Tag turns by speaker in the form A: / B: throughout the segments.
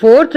A: 4th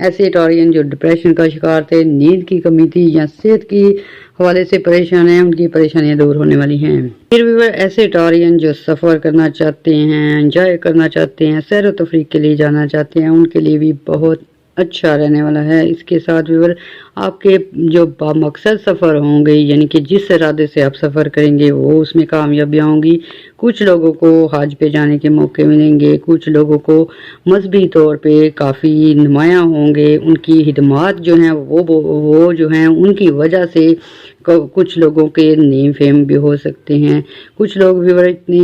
A: ایسے ٹورین جو depression کا شکار تھے، نیند کی کمی تھی یا صحت کی حوالے سے پریشان ہیں، ان کی پریشانیاں دور ہونے والی ہیں۔ پھر بھی ایسے ٹورین جو سفر کرنا چاہتے ہیں، انجوائے کرنا چاہتے ہیں، سیر و تفریح کے لیے جانا چاہتے ہیں، ان کے لیے بھی بہت اچھا رہنے والا ہے۔ اس کے ساتھ بھی آپ کے جو بامقصد سفر ہوں گے، یعنی کہ جس ارادے سے آپ سفر کریں گے وہ اس میں کامیابیاں ہوں گی۔ کچھ لوگوں کو حج پہ جانے کے موقع ملیں گے، کچھ لوگوں کو مذہبی طور پہ کافی نمایاں ہوں گے، ان کی خدمات جو ہیں وہ جو ہیں ان کی وجہ سے کچھ لوگوں کے نیم فیم بھی ہو سکتے ہیں۔ کچھ لوگ بھی اتنے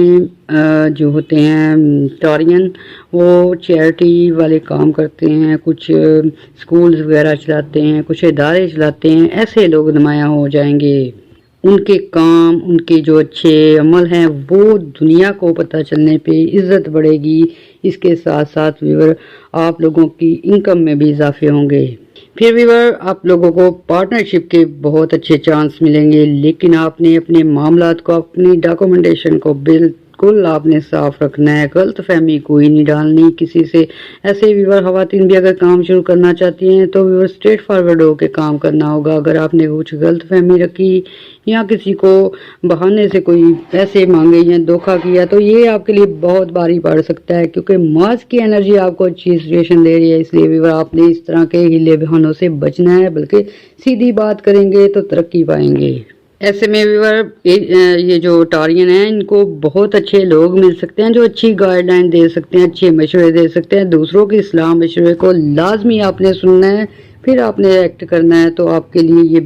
A: جو ہوتے ہیں ٹورین، وہ چیریٹی والے کام کرتے ہیں، کچھ سکولز وغیرہ چلاتے ہیں، کچھ ادارے چلاتے ہیں، ایسے لوگ نمایاں ہو جائیں گے۔ ان کے کام، ان کے جو اچھے عمل ہیں وہ دنیا کو پتہ چلنے پہ عزت بڑھے گی۔ اس کے ساتھ ساتھ آپ لوگوں کی انکم میں بھی اضافے ہوں گے۔ پھر بھی آپ لوگوں کو پارٹنرشپ کے بہت اچھے چانس ملیں گے، لیکن آپ نے اپنے معاملات کو، اپنی ڈاکومنٹیشن کو بالکل آپ نے صاف رکھنا ہے، غلط فہمی کوئی نہیں ڈالنی کسی سے۔ ایسے بھی خواتین بھی اگر کام شروع کرنا چاہتی ہیں تو اسٹریٹ فارورڈ ہو کے کام کرنا ہوگا۔ اگر آپ نے کچھ غلط فہمی رکھی یا کسی کو بہانے سے کوئی پیسے مانگے یا دھوکہ کیا تو یہ آپ کے لیے بہت بھاری پڑ سکتا ہے، کیونکہ مارس کی انرجی آپ کو اچھی سچویشن دے رہی ہے۔ اس لیے آپ نے اس طرح کے ہیلے بہانوں سے بچنا ہے، بلکہ سیدھی بات کریں گے تو ترقی پائیں گے۔ ایسے میں یہ جو ٹورین ہیں ان کو بہت اچھے لوگ مل سکتے ہیں جو اچھی گائیڈ لائن دے سکتے ہیں، اچھے مشورے دے سکتے ہیں۔ دوسروں کی اصلاح مشورے کو لازمی آپ نے سننا ہے، پھر آپ نے ایکٹ کرنا ہے۔ تو آپ کے لیے یہ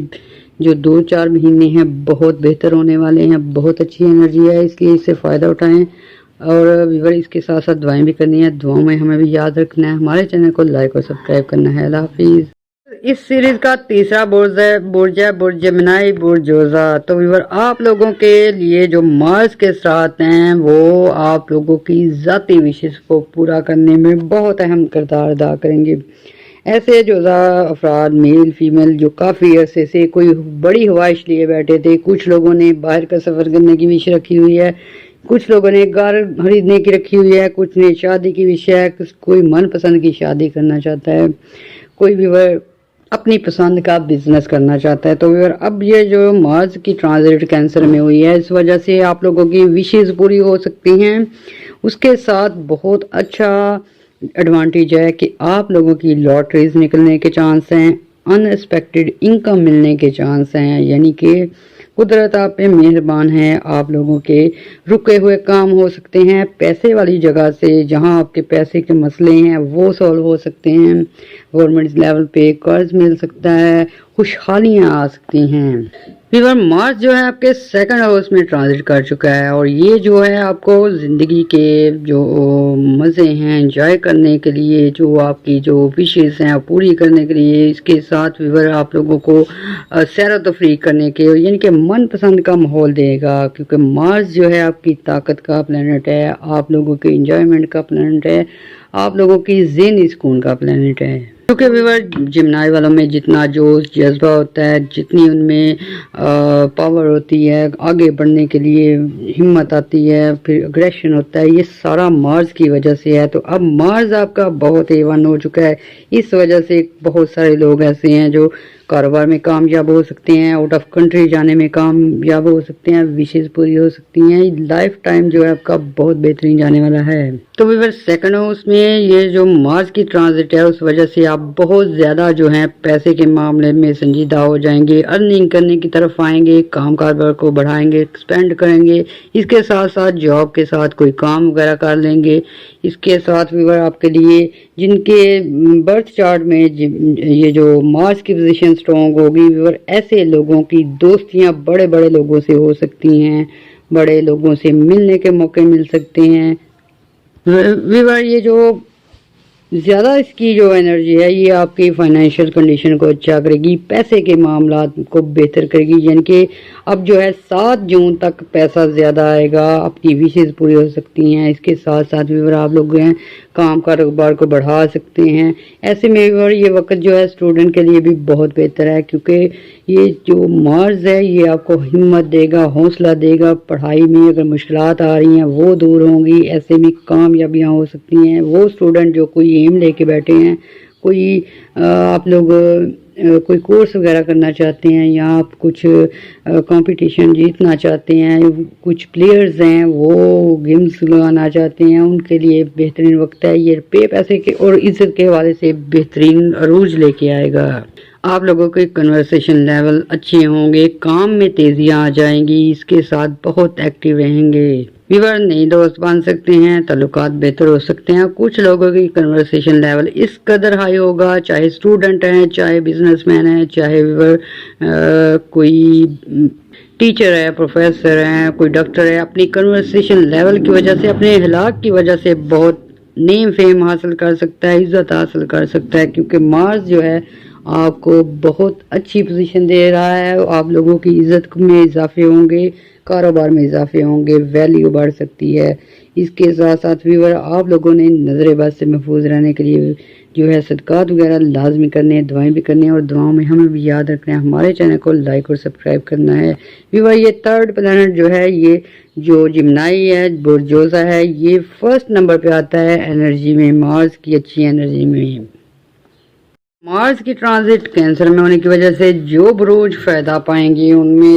A: جو 2-4 مہینے ہیں بہت بہتر ہونے والے ہیں، بہت اچھی انرجی ہے، اس لیے اس سے فائدہ اٹھائیں۔ اور اس کے ساتھ ساتھ دعائیں بھی کرنی ہے، دعاؤں میں ہمیں بھی یاد رکھنا ہے، ہمارے چینل کو لائک اور سبسکرائب کرنا ہے۔ اللہ حافظ۔ اس سیریز کا تیسرا برج ہے برج جیمنائی، برج جوزا۔ تو آپ لوگوں کے لیے جو مارس کے ساتھ ہیں وہ آپ لوگوں کی ذاتی وشز کو پورا کرنے میں بہت اہم کردار ادا کریں گے۔ ایسے جوزا افراد، میل فیمیل، جو کافی عرصے سے کوئی بڑی خواہش لیے بیٹھے تھے، کچھ لوگوں نے باہر کا سفر کرنے کی وش رکھی ہوئی ہے، کچھ لوگوں نے گھر خریدنے کی رکھی ہوئی ہے، کچھ نے شادی کی وش ہے، کوئی من پسند کی شادی کرنا چاہتا ہے، کوئی بھی اپنی پسند کا بزنس کرنا چاہتا ہے۔ تو اب یہ جو مارس کی ٹرانزٹ کینسر میں ہوئی ہے، اس وجہ سے آپ لوگوں کی وشز پوری ہو سکتی ہیں۔ اس کے ساتھ بہت اچھا ایڈوانٹیج ہے کہ آپ لوگوں کی لاٹریز نکلنے کے چانس ہیں، ان ایکسپیکٹڈ انکم ملنے کے چانس ہیں، یعنی کہ قدرت آپ پہ مہربان ہے، آپ لوگوں کے رکے ہوئے کام ہو سکتے ہیں، پیسے والی جگہ سے جہاں آپ کے پیسے کے مسئلے ہیں وہ سولو ہو سکتے ہیں، گورنمنٹ لیول پہ قرض مل سکتا ہے، خوشحالیاں آ سکتی ہیں۔ مارس جو ہے آپ کے سیکنڈ ہاؤس میں ٹرانزٹ کر چکا ہے، اور یہ جو ہے آپ کو زندگی کے جو مزے ہیں انجوائے کرنے کے لیے، جو آپ کی جو وشز ہیں پوری کرنے کے لیے، اس کے ساتھ آپ لوگوں کو سیر و تفریح کرنے کے یعنی کہ من پسند کا ماحول دے گا، کیونکہ مارس جو ہے آپ کی طاقت کا پلانٹ ہے، آپ لوگوں کے انجوائمنٹ کا پلانٹ ہے، آپ لوگوں کی ذہنی سکون کا پلانٹ ہے۔ کیونکہ جمنائی والوں میں جتنا جوش جذبہ ہوتا ہے، جتنی ان میں پاور ہوتی ہے، آگے بڑھنے کے لیے ہمت آتی ہے، پھر اگریشن ہوتا ہے، یہ سارا مارس کی وجہ سے ہے۔ تو اب مارس آپ کا بہت ایون ہو چکا ہے، اس وجہ سے بہت سارے لوگ ایسے ہیں جو کاروبار میں کامیاب ہو سکتے ہیں، آؤٹ آف کنٹری جانے میں کامیاب ہو سکتے ہیں، وشز پوری ہو سکتی ہیں، لائف ٹائم جو ہے آپ کا بہت بہترین جانے والا ہے۔ تو سیکنڈ ہاؤس میں یہ جو مارس کی ٹرانزٹ ہے اس وجہ سے آپ بہت زیادہ جو ہیں پیسے کے معاملے میں سنجیدہ ہو جائیں گے، ارننگ کرنے کی طرف آئیں گے، کام کاروبار کو بڑھائیں گے، ایکسپینڈ کریں گے، اس کے ساتھ ساتھ جاب کے ساتھ کوئی کام وغیرہ کر لیں گے۔ اس کے ساتھ آپ کے لیے جن کے برتھ چارٹ میں یہ جو مارس کی پوزیشن سٹرونگ ہوگی، ایسے لوگوں کی دوستیاں بڑے بڑے لوگوں سے ہو سکتی ہیں، بڑے لوگوں سے ملنے کے موقع مل سکتے ہیں۔ یہ جو زیادہ اس کی جو انرجی ہے یہ آپ کی فائنینشیل کنڈیشن کو اچھا کرے گی، پیسے کے معاملات کو بہتر کرے گی، یعنی کہ اب جو ہے 7 جون تک پیسہ زیادہ آئے گا، اپنی وشز پوری ہو سکتی ہیں۔ اس کے ساتھ ساتھ بھی آپ لوگ ہیں کام کاروبار کو بڑھا سکتے ہیں۔ ایسے میں یہ وقت جو ہے اسٹوڈنٹ کے لیے بھی بہت بہتر ہے، کیونکہ یہ جو مارس ہے یہ آپ کو ہمت دے گا، حوصلہ دے گا، پڑھائی میں اگر مشکلات آ رہی ہیں وہ دور ہوں گی، ایسے میں کامیابیاں ہو سکتی ہیں۔ وہ اسٹوڈنٹ جو کوئی ایم لے کے بیٹھے ہیں، کوئی آپ لوگ کوئی کورس وغیرہ کرنا چاہتے ہیں یا آپ کچھ کمپٹیشن جیتنا چاہتے ہیں، کچھ پلیئرز ہیں وہ گیمز لگانا چاہتے ہیں، ان کے لیے بہترین وقت ہے۔ یہ پیسے کے اور عزت کے حوالے سے بہترین عروج لے کے آئے گا۔ آپ لوگوں کے کنورسیشن لیول اچھے ہوں گے، کام میں تیزیاں آ جائیں گی، اس کے ساتھ بہت ایکٹیو رہیں گے۔ ویور نئی دوست بن سکتے ہیں، تعلقات بہتر ہو سکتے ہیں۔ کچھ لوگوں کی کنورسیشن لیول اس قدر ہائی ہوگا، چاہے اسٹوڈنٹ ہیں، چاہے بزنس مین ہیں، چاہے ویور کوئی ٹیچر ہے، پروفیسر ہیں، کوئی ڈاکٹر ہے، اپنی کنورسیشن لیول کی وجہ سے، اپنے اخلاق کی وجہ سے بہت نیم فیم حاصل کر سکتا ہے، عزت حاصل کر سکتا ہے، کیونکہ مارس جو ہے آپ کو بہت اچھی پوزیشن دے رہا ہے۔ آپ لوگوں کی عزت میں اضافے ہوں گے، کاروبار میں اضافے ہوں گے، ویلیو بڑھ سکتی ہے۔ اس کے ساتھ ساتھ ویور آپ لوگوں نے نظر بد سے محفوظ رہنے کے لیے جو ہے صدقات وغیرہ لازمی کرنے ہیں، دعائیں بھی کرنی ہیں، اور دعاؤں میں ہمیں بھی یاد رکھنا ہے ہمارے چینل کو لائک اور سبسکرائب کرنا ہے۔ ویور یہ تھرڈ پلانٹ جو ہے، یہ جو جمنائی ہے، برج جوزا ہے، یہ فرسٹ نمبر پہ آتا ہے انرجی میں، مارس کی اچھی انرجی میں۔ مارس کی ٹرانزٹ کینسر میں ہونے کی وجہ سے جو بروج فائدہ پائیں گے ان میں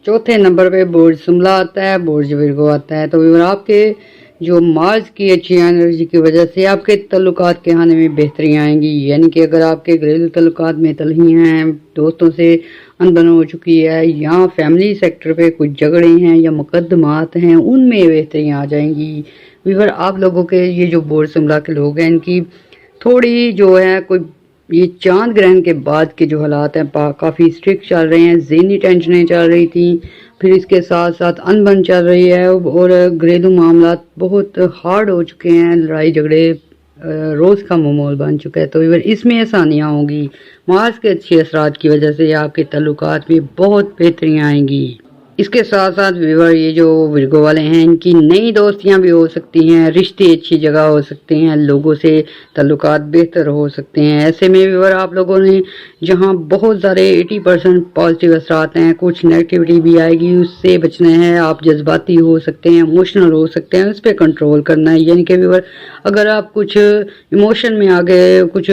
A: چوتھے نمبر پہ برج سملا آتا ہے، برج ورگو آتا ہے۔ تو ویور آپ کے جو مارس کی اچھی انرجی کی وجہ سے آپ کے تعلقات کے آنے میں بہتری آئیں گی، یعنی کہ اگر آپ کے گھریلو تعلقات میں تلخی ہیں، دوستوں سے انبن ہو چکی ہے، یا فیملی سیکٹر پہ کچھ جھگڑے ہیں یا مقدمات ہیں، ان میں بہتری آ جائیں گی۔ ویور آپ لوگوں کے یہ جو برج سملا کے لوگ ہیں، ان کی تھوڑی جو ہے کوئی یہ چاند گرہن کے بعد کے جو حالات ہیں کافی اسٹرکٹ چل رہے ہیں، ذہنی ٹینشنیں چل رہی تھیں، پھر اس کے ساتھ ساتھ انبن چل رہی ہے، اور گھریلو معاملات بہت ہارڈ ہو چکے ہیں، لڑائی جھگڑے روز کا معمول بن چکا ہے۔ تو اس میں آسانیاں ہوں گی، مارس کے اچھے اثرات کی وجہ سے آپ کے تعلقات میں بہت بہتریاں آئیں گی۔ اس کے ساتھ ساتھ ویور یہ جو ورگو والے ہیں، ان کی نئی دوستیاں بھی ہو سکتی ہیں، رشتے اچھی جگہ ہو سکتے ہیں، لوگوں سے تعلقات بہتر ہو سکتے ہیں۔ ایسے میں ویور آپ لوگوں نے جہاں بہت سارے 80% پازیٹیو اثرات ہیں، کچھ نیگیٹیوٹی بھی آئے گی، اس سے بچنا ہے۔ آپ جذباتی ہو سکتے ہیں، ایموشنل ہو سکتے ہیں، اس پہ کنٹرول کرنا ہے۔ یعنی کہ ویور اگر آپ کچھ ایموشن میں آ گئے، کچھ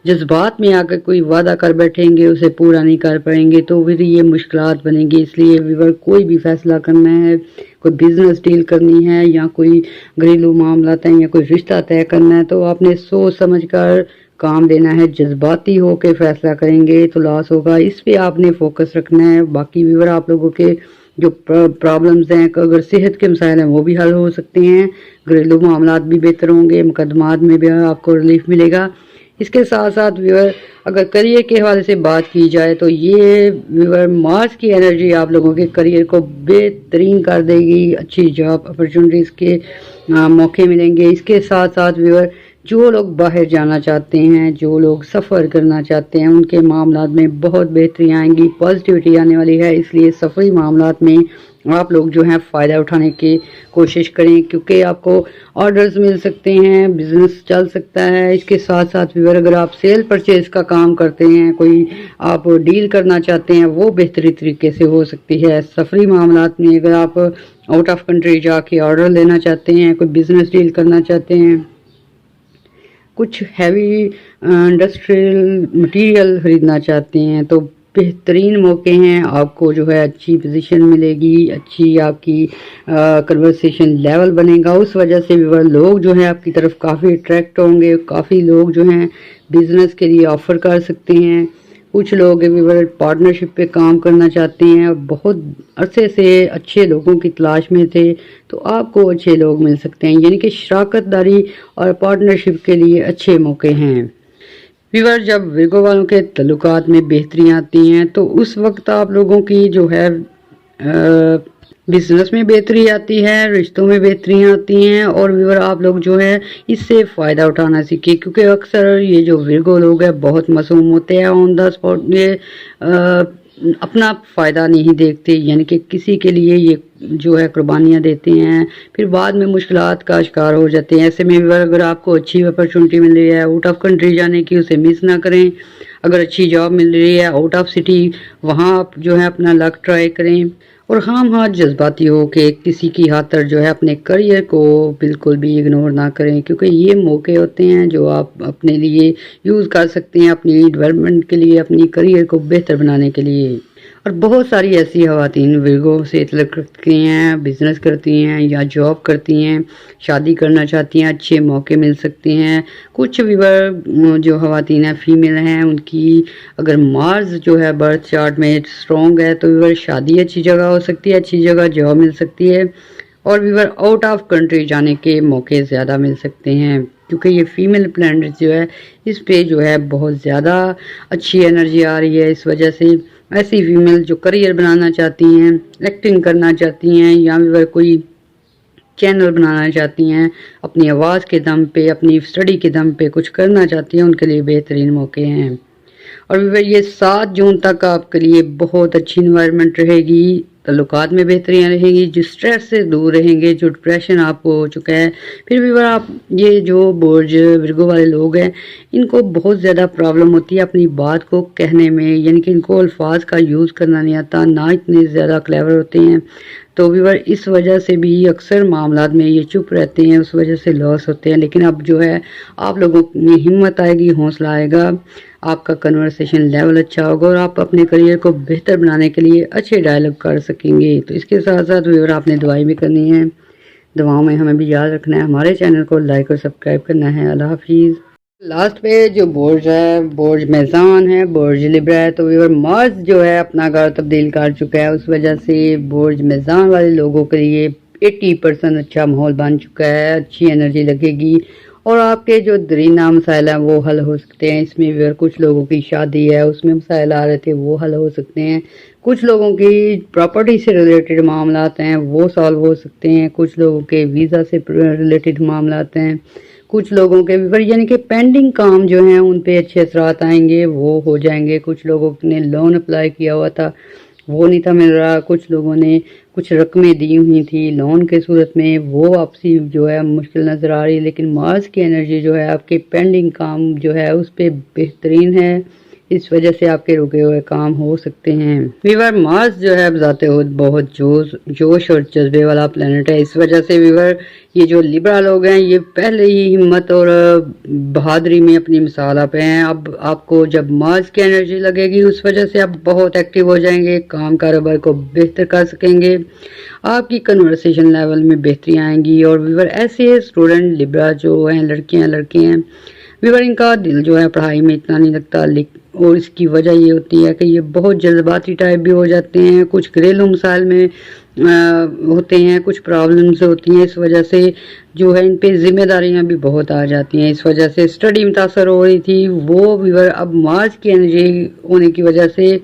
A: جذبات میں آ کے کوئی وعدہ کر بیٹھیں گے، اسے پورا نہیں کر پائیں گے، تو پھر یہ مشکلات بنیں گی۔ اس لیے ویور کوئی بھی فیصلہ کرنا ہے، کوئی بزنس ڈیل کرنی ہے، یا کوئی گھریلو معاملات ہیں، یا کوئی رشتہ طے کرنا ہے، تو آپ نے سوچ سمجھ کر کام لینا ہے۔ جذباتی ہو کے فیصلہ کریں گے تو لاس ہوگا، اس پہ آپ نے فوکس رکھنا ہے۔ باقی ویور آپ لوگوں کے جو پرابلمز ہیں، اگر صحت کے مسائل ہیں وہ بھی حل ہو سکتے ہیں، گھریلو معاملات بھی بہتر ہوں گے، مقدمات میں بھی آپ کو ریلیف ملے گا۔ اس کے ساتھ ساتھ ویور اگر کریئر کے حوالے سے بات کی جائے تو یہ ویور مارس کی انرجی آپ لوگوں کے کریئر کو بہترین کر دے گی، اچھی جاب اپرچونٹیز کے موقع ملیں گے۔ اس کے ساتھ ساتھ ویور جو لوگ باہر جانا چاہتے ہیں، جو لوگ سفر کرنا چاہتے ہیں، ان کے معاملات میں بہت بہتری آئیں گی، پازیٹیوٹی آنے والی ہے۔ اس لیے سفری معاملات میں آپ لوگ جو ہیں فائدہ اٹھانے کی کوشش کریں، کیونکہ آپ کو آرڈرز مل سکتے ہیں، بزنس چل سکتا ہے۔ اس کے ساتھ ساتھ ویور اگر آپ سیل پرچیز کا کام کرتے ہیں، کوئی آپ ڈیل کرنا چاہتے ہیں، وہ بہتری طریقے سے ہو سکتی ہے۔ سفری معاملات میں اگر آپ آؤٹ آف کنٹری جا کے آرڈر لینا چاہتے ہیں، کوئی بزنس ڈیل کرنا چاہتے ہیں، کچھ ہیوی انڈسٹریل مٹیریل خریدنا چاہتے ہیں، تو بہترین موقع ہیں۔ آپ کو جو ہے اچھی پوزیشن ملے گی، اچھی آپ کی کنورسیشن لیول بنے گا۔ اس وجہ سے ویور لوگ جو ہیں آپ کی طرف کافی اٹریکٹ ہوں گے، کافی لوگ جو ہیں بزنس کے لیے آفر کر سکتے ہیں۔ کچھ لوگ ویور پارٹنرشپ پہ کام کرنا چاہتے ہیں، بہت عرصے سے اچھے لوگوں کی تلاش میں تھے، تو آپ کو اچھے لوگ مل سکتے ہیں۔ یعنی کہ شراکت داری اور پارٹنرشپ کے لیے اچھے موقع ہیں۔ ویور جب ورگو والوں کے تعلقات میں بہتری آتی ہیں تو اس وقت آپ لوگوں کی جو ہے بزنس میں بہتری آتی ہے، رشتوں میں بہتری آتی ہیں، اور ویور آپ لوگ جو ہے اس سے فائدہ اٹھانا سیکھیں، کیونکہ اکثر یہ جو ورگو لوگ ہیں بہت معصوم ہوتے ہیں، آن دا اسپاٹ یہ اپنا فائدہ نہیں دیکھتے، یعنی کہ کسی کے لیے یہ جو ہے قربانیاں دیتے ہیں، پھر بعد میں مشکلات کا شکار ہو جاتے ہیں۔ ایسے میں اگر آپ کو اچھی اپرچونٹی مل رہی ہے آؤٹ آف کنٹری جانے کی، اسے مس نہ کریں۔ اگر اچھی جاب مل رہی ہے آؤٹ آف سٹی، وہاں آپ جو ہے اپنا لک ٹرائی کریں، اور ہاں جذباتی ہو کہ کسی کی خاطر جو ہے اپنے کریئر کو بالکل بھی اگنور نہ کریں، کیونکہ یہ موقع ہوتے ہیں جو آپ اپنے لیے یوز کر سکتے ہیں، اپنی ڈیولپمنٹ کے لیے، اپنی کریئر کو بہتر بنانے کے لیے۔ اور بہت ساری ایسی خواتین ورگو سے تعلق رکھتی ہیں، بزنس کرتی ہیں یا جاب کرتی ہیں، شادی کرنا چاہتی ہیں، اچھے موقع مل سکتے ہیں۔ کچھ ویور جو خواتین ہیں فیمیل ہیں، ان کی اگر مارس جو ہے برتھ چارٹ میں اسٹرانگ ہے تو ویور شادی اچھی جگہ ہو سکتی ہے، اچھی جگہ جاب مل سکتی ہے، اور ویور آؤٹ آف کنٹری جانے کے موقع زیادہ مل سکتے ہیں، کیونکہ یہ فیمیل پلانٹ جو ہے اس پہ جو ہے بہت زیادہ اچھی انرجی آ رہی ہے۔ اس وجہ سے ایسی فیمیل جو کریئر بنانا چاہتی ہیں، ایکٹنگ کرنا چاہتی ہیں، یا ویور کوئی چینل بنانا چاہتی ہیں، اپنی آواز کے دم پہ، اپنی اسٹڈی کے دم پہ کچھ کرنا چاہتی ہیں، ان کے لیے بہترین موقع ہیں۔ اور یہ 7 جون تک آپ کے لیے بہت اچھی انوائرمنٹ رہے گی، تعلقات میں بہتریاں رہیں گی، جو سٹریس سے دور رہیں گے، جو ڈپریشن آپ کو ہو چکا ہے۔ پھر بھی آپ یہ جو برج ورگو والے لوگ ہیں، ان کو بہت زیادہ پرابلم ہوتی ہے اپنی بات کو کہنے میں، یعنی کہ ان کو الفاظ کا یوز کرنا نہیں آتا، نہ اتنے زیادہ کلیور ہوتے ہیں، تو ویور اس وجہ سے بھی اکثر معاملات میں یہ چپ رہتے ہیں، اس وجہ سے لاس ہوتے ہیں۔ لیکن اب جو ہے آپ لوگوں میں ہمت آئے گی، حوصلہ آئے گا، آپ کا کنورسیشن لیول اچھا ہوگا، اور آپ اپنے کریئر کو بہتر بنانے کے لیے اچھے ڈائلاگ کر سکیں گے۔ تو اس کے ساتھ ساتھ ویور آپ نے دعائیں بھی کرنی ہے، دعاؤں میں ہمیں بھی یاد رکھنا ہے، ہمارے چینل کو لائک اور سبسکرائب کرنا ہے۔ اللہ حافظ۔ لاسٹ پہ جو برج ہے، برج میزان ہے، برج لبرا ہے، تو ویور مارس جو ہے اپنا گھر تبدیل کر چکا ہے، اس وجہ سے برج میزان والے لوگوں کے لیے 80% اچھا ماحول بن چکا ہے، اچھی انرجی لگے گی، اور آپ کے جو درینہ مسائل ہیں وہ حل ہو سکتے ہیں۔ اس میں ویور کچھ لوگوں کی شادی ہے، اس میں مسائل آ رہے تھے، وہ حل ہو سکتے ہیں۔ کچھ لوگوں کی پراپرٹی سے ریلیٹڈ معاملات ہیں وہ سالو ہو سکتے ہیں، کچھ لوگوں کے ویزا سے ریلیٹڈ معاملات ہیں، کچھ لوگوں کے یعنی کہ پینڈنگ کام جو ہیں ان پہ اچھے اثرات آئیں گے، وہ ہو جائیں گے۔ کچھ لوگوں نے لون اپلائی کیا ہوا تھا، وہ نہیں تھا مل رہا، کچھ لوگوں نے کچھ رقمیں دی ہوئی تھی لون کے صورت میں، وہ واپسی جو ہے مشکل نظر آ رہی ہے، لیکن مارس کی انرجی جو ہے آپ کے پینڈنگ کام جو ہے اس پہ بہترین ہے، اس وجہ سے آپ کے رکے ہوئے کام ہو سکتے ہیں۔ ویور مارس جو ہے بذات خود بہت جوش اور جذبے والا پلانٹ ہے، اس وجہ سے ویور یہ جو لبرا لوگ ہیں یہ پہلے ہی ہمت اور بہادری میں اپنی مثال آپ ہیں۔ اب آپ کو جب مارس کی انرجی لگے گی اس وجہ سے آپ بہت ایکٹیو ہو جائیں گے، کام کاروبار کو بہتر کر سکیں گے، آپ کی کنورسیشن لیول میں بہتری آئیں گی۔ اور ویور ایسے اسٹوڈنٹ لبرا جو ہیں، لڑکیاں لڑکے ہیں، ویور ان کا دل جو ہے پڑھائی میں اتنا نہیں لگتا، اور اس کی وجہ یہ ہوتی ہے کہ یہ بہت جذباتی ٹائپ بھی ہو جاتے ہیں، کچھ گھریلو مسائل میں ہوتے ہیں، کچھ پرابلمز ہوتی ہیں، اس وجہ سے جو ہے ان پہ ذمہ داریاں بھی بہت آ جاتی ہیں، اس وجہ سے اسٹڈی متاثر ہو رہی تھی وہ ویور اب مارچ کی انرجی ہونے کی وجہ سے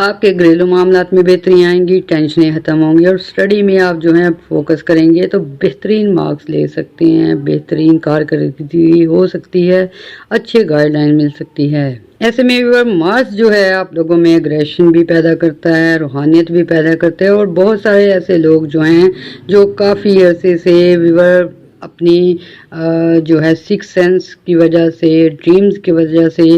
A: آپ کے گھریلو معاملات میں بہتری آئیں گی، ٹینشنیں ختم ہوں گی، اور اسٹڈی میں آپ جو ہیں فوکس کریں گے تو بہترین مارکس لے سکتے ہیں، بہترین کارکردگی ہو سکتی ہے، اچھے گائیڈ لائن مل سکتی ہے۔ ایسے میں ویور مارس جو ہے آپ لوگوں میں اگریشن بھی پیدا کرتا ہے، روحانیت بھی پیدا کرتا ہے، اور بہت سارے ایسے لوگ جو ہیں جو کافی عرصے سے ویور اپنی جو ہے سکس سینس کی وجہ سے، ڈریمز کی وجہ سے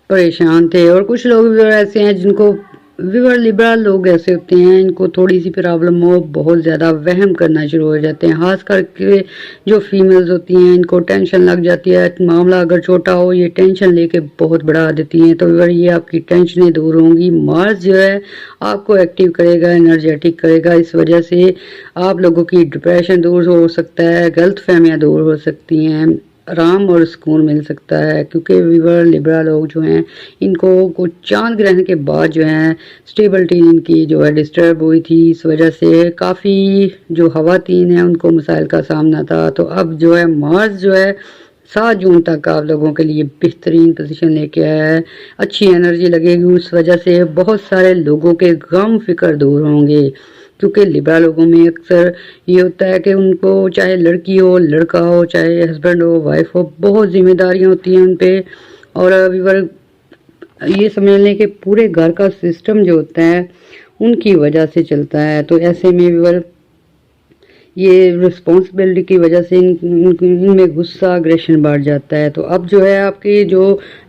A: پریشان تھے، اور کچھ لوگ ویور ایسے ہیں جن کو ویور لبرل لوگ ایسے ہوتے ہیں، ان کو تھوڑی سی پرابلم ہو بہت زیادہ وہم کرنا شروع ہو جاتے ہیں، خاص کر کے جو فیمیلز ہوتی ہیں ان کو ٹینشن لگ جاتی ہے، معاملہ اگر چھوٹا ہو یہ ٹینشن لے کے بہت بڑھا دیتی ہیں، تو ویور یہ آپ کی ٹینشنیں دور ہوں گی۔ مارس جو ہے آپ کو ایکٹیو کرے گا، انرجیٹک کرے گا، اس وجہ سے آپ لوگوں کی ڈپریشن دور ہو سکتا ہے، غلط فہمیاں دور ہو سکتی ہیں، آرام اور سکون مل سکتا ہے، کیونکہ ویور لبرا لوگ جو ہیں ان کو کچھ چاند گرہن کے بعد جو ہے سٹیبلٹی ان کی جو ہے ڈسٹرب ہوئی تھی، اس وجہ سے کافی جو خواتین ہیں ان کو مسائل کا سامنا تھا، تو اب جو ہے مارس جو ہے 7 جون تک آپ لوگوں کے لیے بہترین پوزیشن لے کے آیا ہے، اچھی انرجی لگے گی، اس وجہ سے بہت سارے لوگوں کے غم فکر دور ہوں گے، کیونکہ لبرا لوگوں میں اکثر یہ ہوتا ہے کہ ان کو چاہے لڑکی ہو لڑکا ہو، چاہے ہسبینڈ ہو وائف ہو، بہت ذمہ داریاں ہوتی ہیں ان پہ، اور ویور یہ سمجھ لیں کہ پورے گھر کا سسٹم جو ہوتا ہے ان کی وجہ سے چلتا ہے، تو ایسے میں ویور یہ رسپانسبلٹی کی وجہ سے ان میں غصہ اگریشن بڑھ جاتا ہے. تو اب جو ہے آپ کی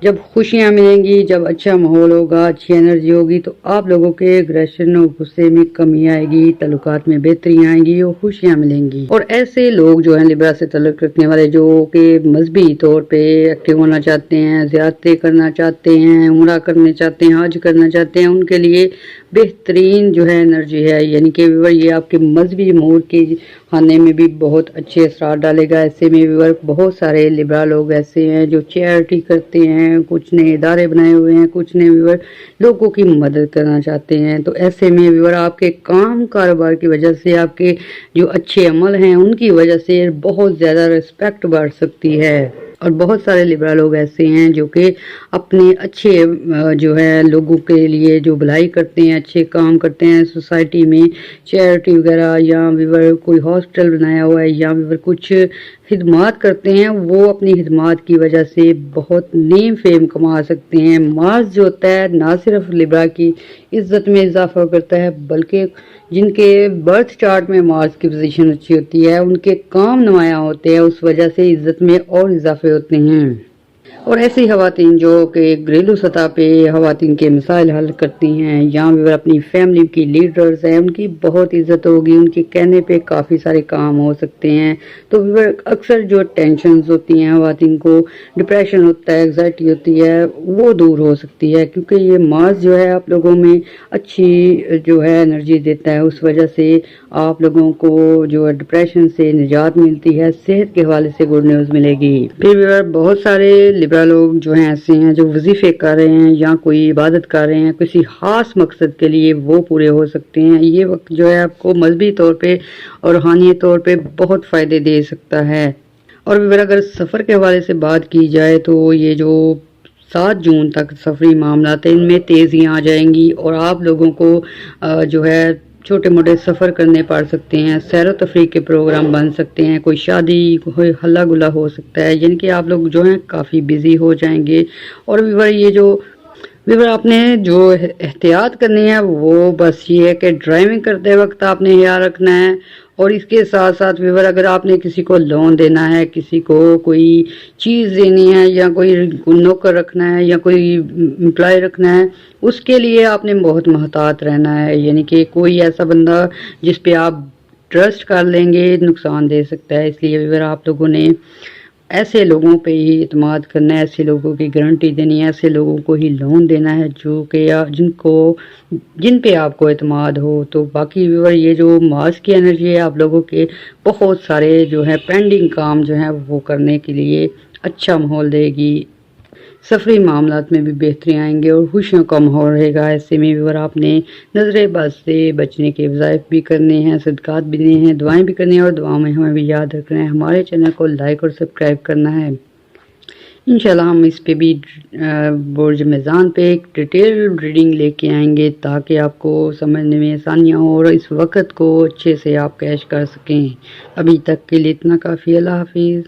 A: جب خوشیاں ملیں گی، جب اچھا ماحول ہوگا، اچھی انرجی ہوگی، تو آپ لوگوں کے اگریشن اور غصے میں کمی آئے گی، تعلقات میں بہتری آئیں گی اور خوشیاں ملیں گی. اور ایسے لوگ جو ہیں لبرا سے تعلق رکھنے والے، جو کہ مذہبی طور پہ ایکٹیو ہونا چاہتے ہیں، زیارتیں کرنا چاہتے ہیں، عمرہ کرنا چاہتے ہیں، حج کرنا چاہتے ہیں، ان کے لیے بہترین جو ہے انرجی ہے. یعنی کہ یہ آپ کے مذہبی موڈ کے کھانے میں بھی بہت اچھے اثرات ڈالے گا. ایسے میں بہت سارے لبرا لوگ ایسے ہیں جو چیریٹی کرتے ہیں، کچھ نے ادارے بنائے ہوئے ہیں، کچھ نے لوگوں کی مدد کرنا چاہتے ہیں. تو ایسے میں آپ کے کام کاروبار کی وجہ سے، آپ کے جو اچھے عمل ہیں ان کی وجہ سے بہت زیادہ رسپیکٹ بڑھ سکتی ہے. اور بہت سارے لبرا لوگ ایسے ہیں جو کہ اپنے اچھے جو ہے لوگوں کے لیے جو بھلائی کرتے ہیں، اچھے کام کرتے ہیں سوسائٹی میں، چیریٹی وغیرہ، یا کوئی ہاسپٹل بنایا ہوا ہے، یا کچھ خدمات کرتے ہیں. وہ اپنی خدمات کی وجہ سے بہت نیم فیم کما سکتے ہیں. مارس جو ہوتا ہے نہ صرف لبرا کی عزت میں اضافہ کرتا ہے، بلکہ جن کے برتھ چارٹ میں مارس کی پوزیشن اچھی ہوتی ہے، ان کے کام نمایاں ہوتے ہیں، اس وجہ سے عزت میں اور اضافے ہوتے ہیں. اور ایسی خواتین جو کہ گھریلو سطح پہ خواتین کے مسائل حل کرتی ہیں، یا اپنی فیملی کی لیڈرز ہیں، ان کی بہت عزت ہوگی. ان کے کہنے پہ کافی سارے کام ہو سکتے ہیں. تو اکثر جو ٹینشنز ہوتی ہیں، خواتین کو ڈپریشن ہوتا ہے، انگزائٹی ہوتی ہے، وہ دور ہو سکتی ہے، کیونکہ یہ مارس جو ہے آپ لوگوں میں اچھی جو ہے انرجی دیتا ہے. اس وجہ سے آپ لوگوں کو جو ہے ڈپریشن سے نجات ملتی ہے. صحت کے حوالے سے گڈ نیوز ملے گی. پھر بہت سارے لبرا لوگ جو ہیں ایسے ہیں جو وظیفے کر رہے ہیں یا کوئی عبادت کر رہے ہیں کسی خاص مقصد کے لیے، وہ پورے ہو سکتے ہیں. یہ وقت جو ہے آپ کو مذہبی طور پہ اور روحانی طور پہ بہت فائدے دے سکتا ہے. اور پھر اگر سفر کے حوالے سے بات کی جائے تو یہ جو 7 جون تک سفری معاملات ہیں، ان میں تیزیاں آ جائیں گی، اور آپ لوگوں کو جو ہے چھوٹے موٹے سفر کرنے پڑ سکتے ہیں، سیر و تفریح کے پروگرام بن سکتے ہیں، کوئی شادی، کوئی ہلا گلا ہو سکتا ہے. یعنی کہ آپ لوگ جو ہیں کافی بزی ہو جائیں گے. اور آپ نے جو احتیاط کرنی ہے وہ بس یہ ہے کہ ڈرائیونگ کرتے وقت آپ نے خیال رکھنا ہے. اور اس کے ساتھ ساتھ اگر آپ نے کسی کو لون دینا ہے، کسی کو کوئی چیز دینی ہے، یا کوئی نوکر رکھنا ہے، یا کوئی امپلائی رکھنا ہے، اس کے لیے آپ نے بہت محتاط رہنا ہے. یعنی کہ کوئی ایسا بندہ جس پہ آپ ٹرسٹ کر لیں گے نقصان دے سکتا ہے. اس لیے آپ لوگوں نے ایسے لوگوں پہ ہی اعتماد کرنا ہے، ایسے لوگوں کی گارنٹی دینی ہے، ایسے لوگوں کو ہی لون دینا ہے جو کہ جن پہ آپ کو اعتماد ہو. تو باقی یہ جو مارس کی انرجی ہے آپ لوگوں کے بہت سارے جو ہے پینڈنگ کام جو ہیں وہ کرنے کے لیے اچھا ماحول دے گی. سفری معاملات میں بھی بہتری آئیں گے اور خوشیوں کا ماحول رہے گا. ایسے میں آپ نے نظر بد سے بچنے کے وظائف بھی کرنے ہیں، صدقات بھی دینے ہیں، دعائیں بھی کرنی ہیں، اور دعاؤں میں ہمیں بھی یاد رکھنا ہے. ہمارے چینل کو لائک اور سبسکرائب کرنا ہے. انشاءاللہ ہم اس پہ بھی برج میزان پہ ایک ڈیٹیل ریڈنگ لے کے آئیں گے، تاکہ آپ کو سمجھنے میں آسانیاں ہوں اور اس وقت کو اچھے سے آپ کیش کر سکیں. ابھی تک کے لیے اتنا کافی. اللہ حافظ.